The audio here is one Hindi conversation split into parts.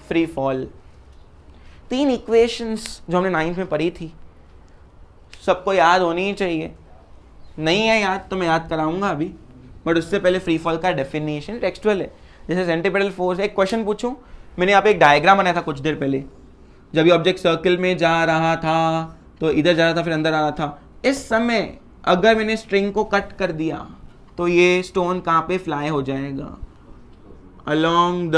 Free fall. 3 इक्वेशंस जो हमने 9th में पढ़ी थी, सबको याद होनी ही चाहिए। नहीं है याद तो मैं याद कराऊंगा अभी, बट उससे पहले फ्री फॉल का डेफिनेशन टेक्सचुअल है। जैसे सेंट्रीपेटल फोर्स, एक क्वेश्चन पूछूं, मैंने यहाँ पे एक डायग्राम बनाया था कुछ देर पहले, जब ये ऑब्जेक्ट सर्कल में जा रहा था तो इधर जा रहा था फिर अंदर आ रहा था। इस समय अगर मैंने स्ट्रिंग को कट कर दिया तो ये स्टोन कहाँ पे फ्लाई हो जाएगा? along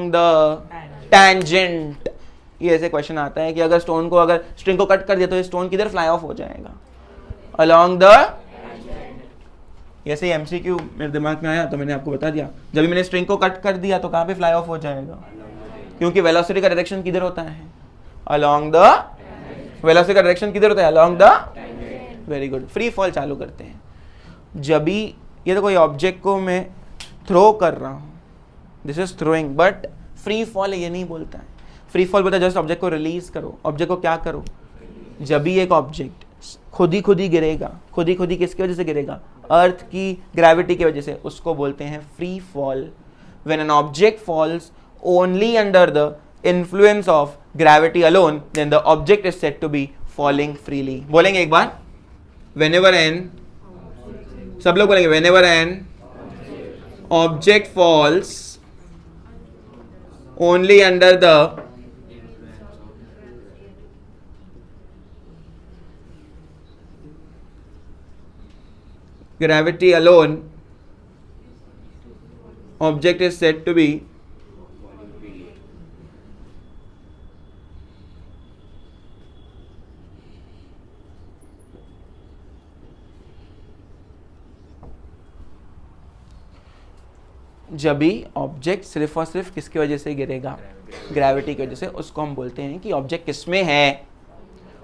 the tangent। ये ऐसे क्वेश्चन आता है कि अगर स्ट्रिंग को कट कर दिया तो ये स्टोन किधर फ्लाई ऑफ हो जाएगा? along the। ऐसे एमसीक्यू मेरे दिमाग में आया तो मैंने आपको बता दिया। जब भी मैंने स्ट्रिंग को कट कर दिया तो कहाँ पे फ्लाई ऑफ हो जाएगा? क्योंकि वेलोसिटी का डायरेक्शन किधर होता है? along the। वेलोसिटी का डायरेक्शन किधर होता है? along the। Very good. Free fall चालू करते हैं। जब भी ये तो कोई ऑब्जेक्ट को मैं थ्रो कर रहा हूँ, this is throwing, but free fall ये नहीं बोलता है। फ्री फॉल बोलता है जस्ट ऑब्जेक्ट को रिलीज करो। ऑब्जेक्ट को क्या करो? जब भी एक ऑब्जेक्ट खुद ही गिरेगा, खुद ही किसकी वजह से गिरेगा? अर्थ की ग्रेविटी की वजह से, उसको बोलते हैं free fall. When an object falls only under the influence of gravity alone, then the object is said to be falling freely. बोलेंगे एक बार, whenever an, सब लोग बोलेंगे, whenever an object falls only under the gravity alone, object is said to be जब भी ऑब्जेक्ट सिर्फ और सिर्फ किसकी वजह से गिरेगा? ग्रेविटी की वजह से, उसको हम बोलते हैं कि ऑब्जेक्ट किसमें है?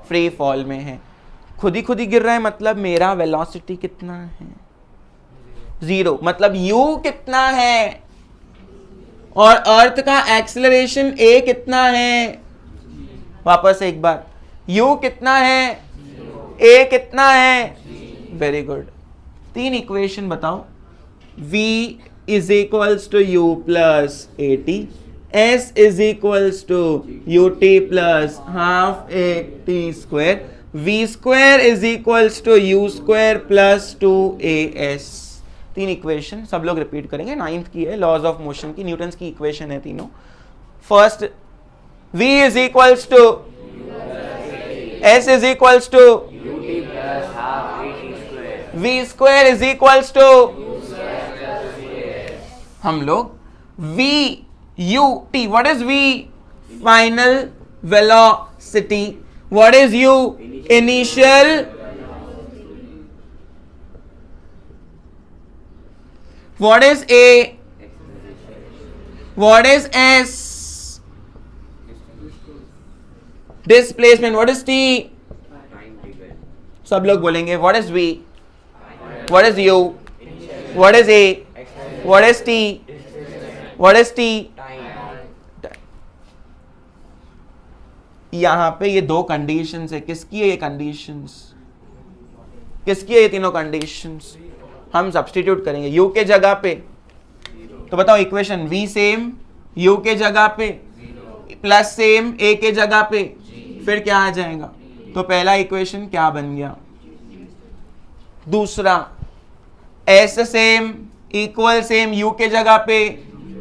फ्री फॉल में है। खुद ही गिर रहा है मतलब मेरा वेलोसिटी कितना है? 0। मतलब u कितना है? और अर्थ का एक्सेलरेशन a कितना है? वापस एक बार, u कितना है? a कितना है? Very good. 3 इक्वेशन बताओ। v is equals to u plus at, s is equals to ut plus half at square, v square is equals to u square plus 2as। 3 equation सब लोग रिपीट करेंगे, 9th की है, लॉज ऑफ मोशन की, न्यूटन की इक्वेशन है तीनों। First, v is equals to, s is equals to, v square is equals to, हम लोग v u t, what is v? Final velocity. What is u? Initial। What is a? What is s? Displacement. What is t? सब लोग बोलेंगे what is v? What is u? What is a? What is t? What is t? यहां पे ये 2 कंडीशंस है। किसकी है ये कंडीशंस? किसकी है ये तीनों कंडीशंस? हम सब्स्टिट्यूट करेंगे u के जगह पे। तो बताओ इक्वेशन, v सेम u के जगह पे, प्लस सेम a के जगह पे, फिर क्या आ जाएगा? तो पहला इक्वेशन क्या बन गया? दूसरा, s same equal same u के जगह पे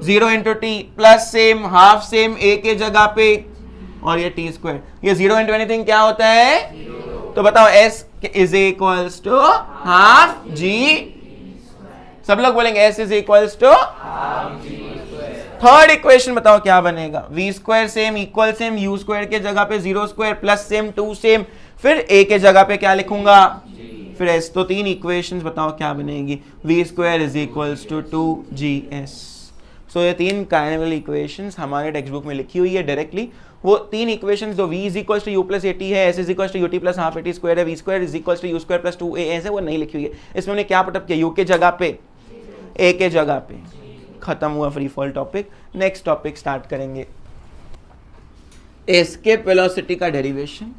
0 into T, plus same half same a के जगह पे, और ये टी स्क्वायर। ये 0 इंटू एनीथिंग क्या होता है? तो बताओ s is equals to half g। सब लोग बोलेंगे s is equals to half g। Third equation बताओ क्या बनेगा? v square same equal same u square के जगह पे 0 स्क्वायर, प्लस सेम 2 सेम, फिर a के जगह पे क्या लिखूंगा? फिर s। तो 3 इक्वेशंस बताओ क्या बनेगी? v square is equals to 2gs। So ये 3 काइनेटिकल इक्वेशंस हमारे टेक्स्ट बुक में लिखी हुई है डायरेक्टली। वो 3 इक्वेशंस जो v is equals to u plus at है, s is equals to ut plus half at square है, v square is equals to u square plus 2as है, वो नहीं लिखी हुई है। इसमें हमने क्या पुटअप किया? u के जगह पे, a के जगह पे। खत्म हुआ free fall topic. Next topic start करेंगे, एस्केप वेलोसिटी का derivation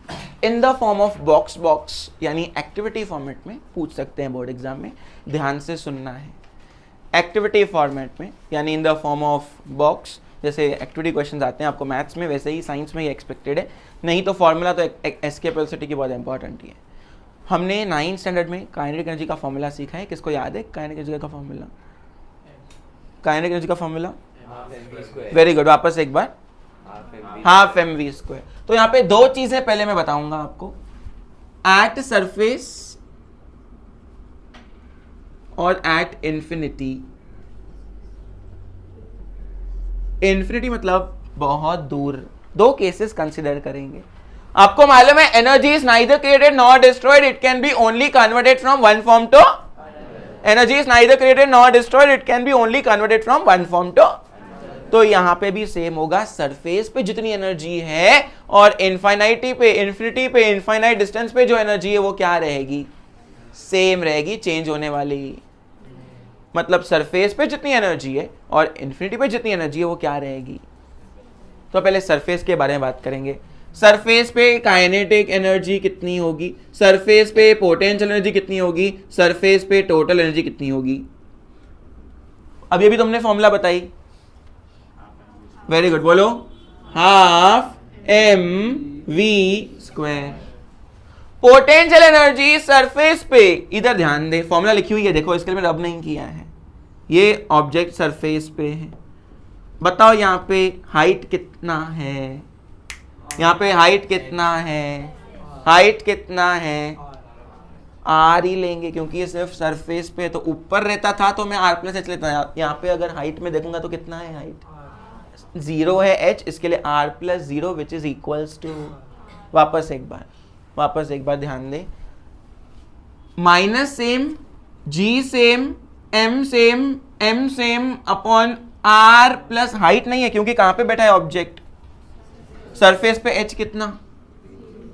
in the form of box यानी एक्टिविटी फॉर्मेट में पूछ सकते हैं बोर्ड एग्जाम में। ध्यान से सुनना है। एक्टिविटी फॉर्मेट में, यानी in the form of box, जैसे एक्टिविटी क्वेश्चंस आते हैं आपको मैथ्स में, वैसे ही साइंस में ही एक्सपेक्टेड है। नहीं तो फॉर्मूला तो एसके वेलोसिटी की बहुत इंपॉर्टेंट ही है। हमने 9th स्टैंडर्ड में काइनेटिक एनर्जी का फॉर्मूला सीखा है, किसको याद है काइनेटिक एनर्जी का फॉर्मूला? काइनेटिक एनर्जी का फॉर्मूला, वेरी गुड, वापस एक बार, हाफ एम वी स्क्वायर। तो यहाँ पे दो चीजें पहले मैं बताऊंगा आपको, एट सरफेस और एट इंफिनिटी। इंफिनिटी मतलब बहुत दूर। दो केसेस कंसिडर करेंगे। आपको मालूम है energy is neither created nor destroyed, it can be only converted from one form to, energy is neither created nor destroyed, it can be only converted from one form to. तो यहां पे भी सेम होगा, सरफेस पे जितनी एनर्जी है और इनफाइनाइटी पे, इन्फिनिटी पे, इनफाइनाइट डिस्टेंस पे जो एनर्जी है वो क्या रहेगी? सेम रहेगी, चेंज होने वाली। मतलब सरफेस पे जितनी एनर्जी है और इन्फिनिटी पे जितनी एनर्जी है वो क्या रहेगी? तो पहले सरफेस के बारे में बात करेंगे। सरफेस पे काइनेटिक एनर्जी कितनी होगी, सरफेस पे पोटेंशियल एनर्जी कितनी होगी, सरफेस पे टोटल एनर्जी कितनी होगी? अभी अभी तुमने फॉर्मूला बताई, वेरी गुड, बोलो, half M V square. Potential energy surface पे, इधर ध्यान दे, फॉर्मूला लिखी हुई है देखो, इसके लिए मैंने रब नहीं किया है। ये ऑब्जेक्ट सरफेस पे है, बताओ यहाँ पे हाइट कितना है, यहाँ पे हाइट कितना है, हाइट कितना है? आर ही लेंगे क्योंकि ये सिर्फ सरफेस पे, तो ऊपर रहता था तो मैं आर प्लस एच लेता। यहाँ पे अगर हाइट में देखूंगा तो कितना है हाइट? 0 है एच, इसके लिए R plus 0 which is equals to, वापस एक बार ध्यान दे, minus same, G same, M same, M same upon R plus height नहीं है क्योंकि कहां पे बैठा है ऑब्जेक्ट? सरफेस पे एच कितना?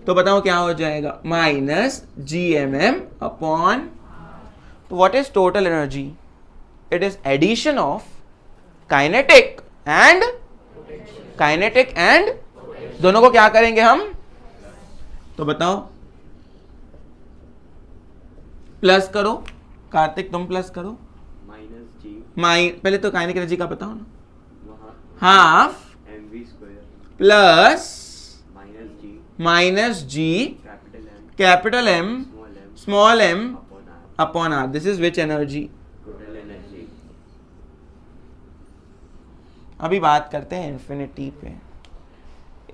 तो बताओ क्या हो जाएगा? Minus G M M upon, तो what is total energy? It is addition of kinetic and दोनों को क्या करेंगे हम? तो बताओ, प्लस करो, कार्तिक तुम प्लस करो, पहले तो काइनेटिक एनर्जी का बताओ ना, half plus minus G capital M small M upon R, this is which energy? अभी बात करते हैं इन्फिनिटी पे।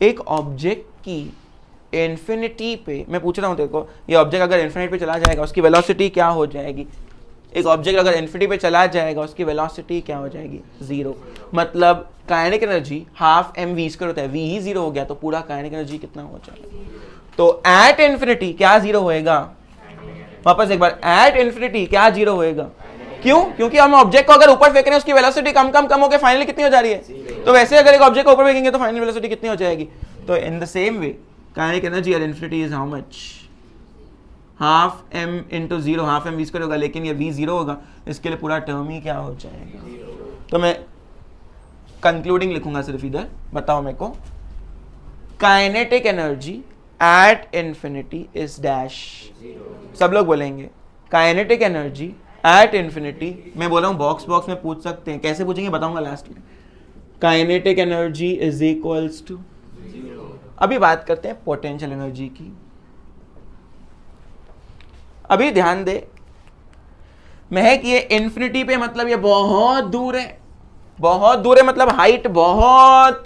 एक ऑब्जेक्ट की इन्फिनिटी पे, मैं पूछ रहा हूं तेरे को, ये ऑब्जेक्ट अगर इन्फिनिटी पे चला जाएगा उसकी वेलोसिटी क्या हो जाएगी? एक ऑब्जेक्ट अगर इन्फिनिटी पे चला जाएगा उसकी वेलोसिटी क्या हो जाएगी? 0। मतलब kinetic energy half M V square होता है, वी ही 0 हो गया तो पूरा काइनेटिक एनर्जी कितना हो जाएगा? तो एट इन्फिनिटी क्या 0 होएगा? वापस एक बार, एट इन्फिनिटी क्या 0 होएगा? क्यों? क्योंकि हम ऑब्जेक्ट को अगर ऊपर फेंक रहे हैं उसकी वेलोसिटी कम होकर फाइनली कितनी हो जा रही है? तो वैसे अगर एक ऑब्जेक्ट को ऊपर फेंकेंगे तो फाइनल वेलोसिटी कितनी हो जाएगी? तो in the same way kinetic energy at infinity is how much? Half M into 0, half M V square होगा, लेकिन ये वी 0 होगा, इसके लिए पूरा टर्म ही क्या हो जाएगा? तो मैं कंक्लूडिंग लिखूंगा सिर्फ इधर, बताओ मेरे को, kinetic energy at infinity is dash. सब लोग बोलेंगे काइनेटिक एनर्जी एट इंफिनिटी, मैं बोल रहा हूं बॉक्स में पूछ सकते हैं, कैसे पूछेंगे बताऊंगा लास्ट में। Kinetic energy is equals to, अभी बात करते हैं पोटेंशियल एनर्जी की। अभी ध्यान दे महक, ये इन्फिनिटी पे मतलब ये बहुत दूर है, मतलब हाइट बहुत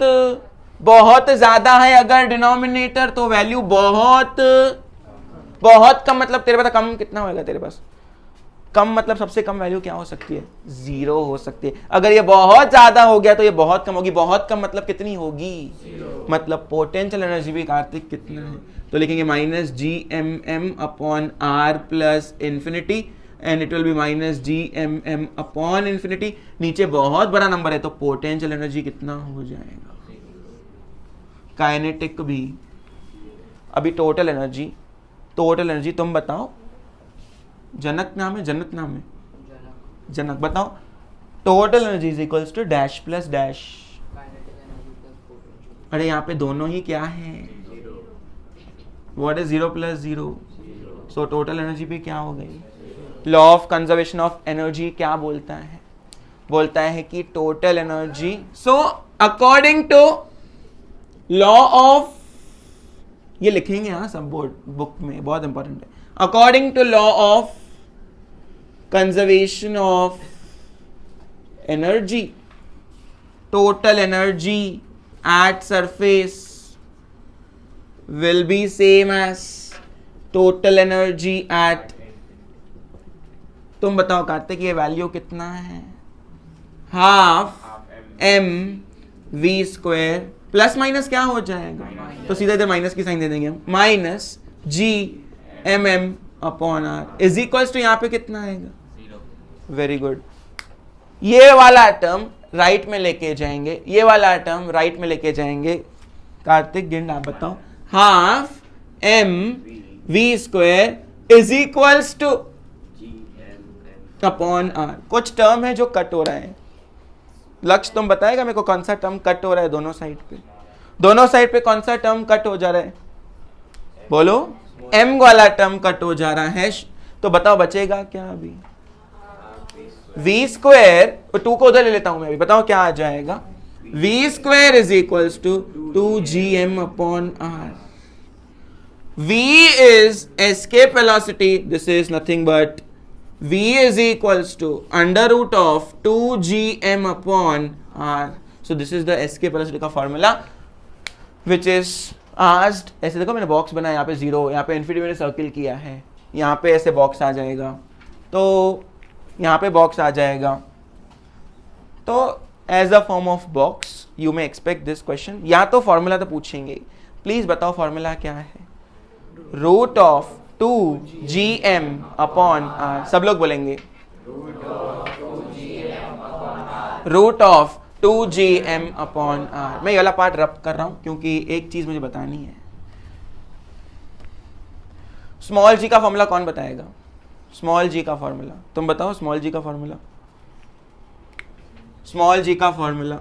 ज्यादा है। अगर डिनोमिनेटर तो वैल्यू बहुत कम, मतलब तेरे पास कम कितना होगा? तेरे पास कम मतलब सबसे कम वैल्यू क्या हो सकती है? 0 हो सकती है। अगर ये बहुत ज्यादा हो गया तो ये बहुत कम होगी। बहुत कम मतलब कितनी होगी? 0। मतलब पोटेंशियल एनर्जी भी कार्तिक कितना है? तो लिखेंगे minus G M M upon R plus infinity and it will be minus G M M upon infinity. नीचे बहुत बड़ा नंबर है तो पोटेंशियल एनर्जी कितना हो जाएगा? काइनेटिक भी। अभी टोटल एनर्जी तुम बताओ। जनक नाम है, जनक बताओ। Total energy is equals to dash plus dash. अरे यहाँ पे दोनों ही क्या है? What is 0 plus 0? So total energy भी क्या हो गई? Law of conservation of energy क्या बोलता है? बोलता है कि total energy, so according to law of, ये लिखेंगे हाँ सब बोर्ड बुक में, बहुत इंपॉर्टेंट है, according to law of conservation of energy, total energy at surface will be same as total energy at, तुम बताओ कार्तिक ये वैल्यू कितना है, half M V square plus minus क्या हो जाएगा, तो सीधा इधर माइनस की साइन दे देंगे हम, minus G M M upon R is equals to यहाँ पे कितना आएगा, वेरी गुड, ये वाला टर्म राइट में लेके जाएंगे, ये वाला टर्म राइट में लेके जाएंगे, कार्तिक गिंड आप बताओ, half M V square is equals to upon R, कुछ टर्म है जो कट हो रहा है, लक्ष्य तुम बताएगा मेरे को कौन सा टर्म कट हो रहा है, दोनों साइड पे कौन सा टर्म कट हो जा रहा है, बोलो, m वाला टर्म कट हो जा रहा है, तो बताओ बचेगा क्या, अभी v स्क्वायर, 2 को उधर ले लेता हूं मैं अभी, बताओ क्या आ जाएगा, v square is equals to 2gm upon r, v is escape velocity, this is nothing but v is equals to under root of 2gm upon r, so this is the escape velocity का formula which is asked, ऐसे देखो मैंने बॉक्स बनाया, यहाँ पे 0, यहाँ पे इन्फिनिटी मैंने सर्किल किया है, यहाँ पे ऐसे बॉक्स आ जाएगा, तो यहाँ पे बॉक्स आ जाएगा, तो as a form of box you may expect this question, या तो फॉर्मूला तो पूछेंगे, प्लीज बताओ फॉर्मूला क्या है, root of 2gm upon r, सब लोग बोलेंगे root of 2gm upon r, मैं ये वाला पार्ट रब कर रहा हूं क्योंकि एक चीज मुझे बतानी है, स्मॉल g का फॉर्मूला कौन बताएगा, स्मॉल g का फॉर्मूला तुम बताओ, स्मॉल g का फॉर्मूला, स्मॉल g का फॉर्मूला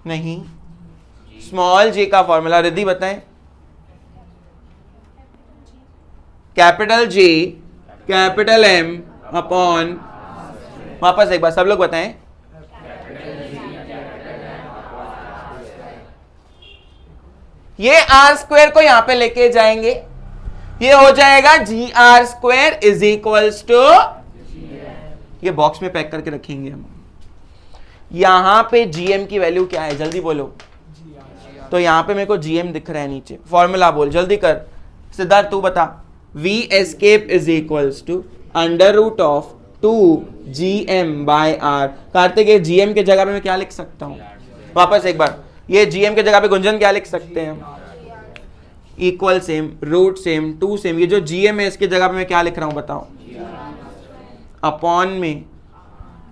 नहीं, स्मॉल g का फॉर्मूला रिद्धि बताएं, capital G capital M upon, वापस एक बार सब लोग बताएं, ये आर स्क्वायर को यहां पे लेके जाएंगे, ये हो जाएगा G R square is equals to, ये बॉक्स में पैक करके रखेंगे हम, यहां पे जीएम की वैल्यू क्या है जल्दी बोलो, तो यहां पे मेरे को जीएम दिख रहा है नीचे, फॉर्मूला बोल जल्दी कर, सिद्धार्थ तू बता, V escape is equals to under root of 2gm by r, Kartik ये gm के जगह पे मैं क्या लिख सकता हूँ, वापस एक बार, ये gm के जगह पे गुंजन क्या लिख सकते हैं, equal same, root same, 2 same, ये जो gm है इसके जगह पे मैं क्या लिख रहा हूँ बताओ, अपॉन में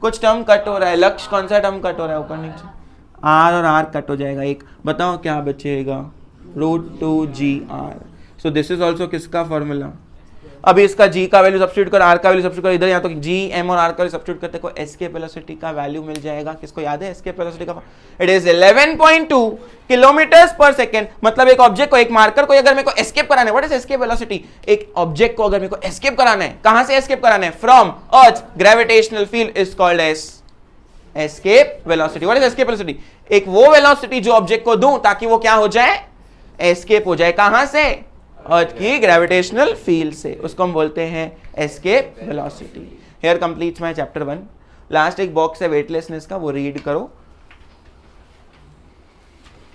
कुछ टर्म कट हो रहा है, लक्ष्य कौन सा टर्म कट हो रहा है ऊपर नीचे, r और r कट हो जाएगा एक, बताओ क्या बचेगा, root 2gr, so this is also किसका फॉर्मूला, अभी इसका g का वैल्यू सब्स्टिट्यूट कर, r का वैल्यू सब्स्टिट्यूट कर, इधर यहाँ तो g m और r का वैल्यू सब्स्टिट्यूट करते को एस्केप वेलोसिटी का वैल्यू मिल जाएगा, किसको याद है एस्केप वेलोसिटी का, it is 11.2 kilometres per second, मतलब एक ऑब्जेक्ट को, एक मार्कर को अगर मेरे को एस्केप कराना है, व्हाट इज एस्केप वेलोसिटी, एक ऑब्जेक्ट को अगर मेरे को एस्केप कराना है, कहां से एस्केप कराना है, from earth gravitational field is called as escape velocity, what is escape velocity, एक वो वेलोसिटी जो ऑब्जेक्ट को दूं ताकि वो क्या हो जाए, एस्केप हो जाए, कहां से, अर्थ की ग्रेविटेशनल फील्ड से, उसको हम बोलते हैं escape velocity. Here completes my chapter 1। Last एक बॉक्स है वेटलेसनेस का, वो रीड करो।